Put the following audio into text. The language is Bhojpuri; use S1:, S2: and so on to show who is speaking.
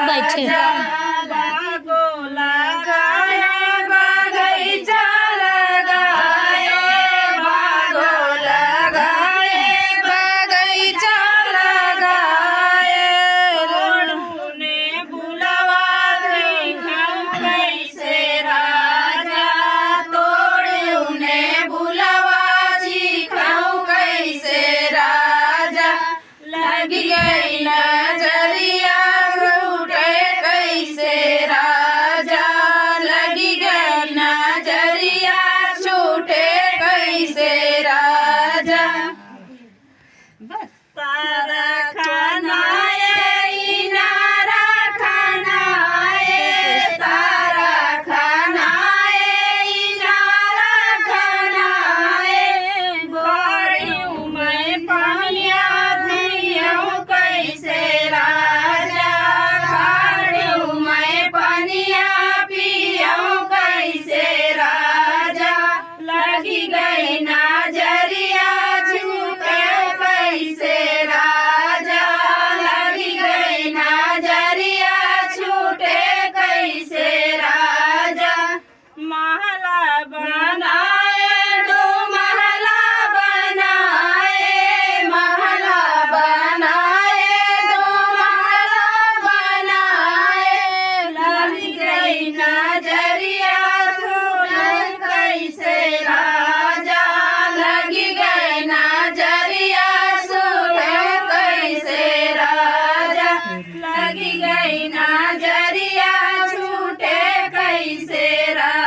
S1: बैठे
S2: बागो लगाया बगीचा लगाए बागो लगाए बगीचा लगाए ने बुलावा कैसे राजा तोड़ू ने बुलावा जी खाऊं कैसे राजा लगी गई नजरिया छूटे कैसे राजा लगी गई नजरिया छूटे कैसे राजा तारा खानाए इनारा खानाए तारा खानाए इनारा खानाए गोरियों में पानिया दियों कैसे राजा गोरियों में पानिया पियों कैसे राजा लगी गई नजरिया छूटे कैसे राजा लगी गई नजरिया छूटे कैसे राजा महला बनाए दो महला बनाए महला बनाए दो महला बनाए लगी गई नजरिया छूटे कैसे राजा लगी गई नजरिया छूटे कैसे राजा लगी गई नजरिया छूटे कैसे राजा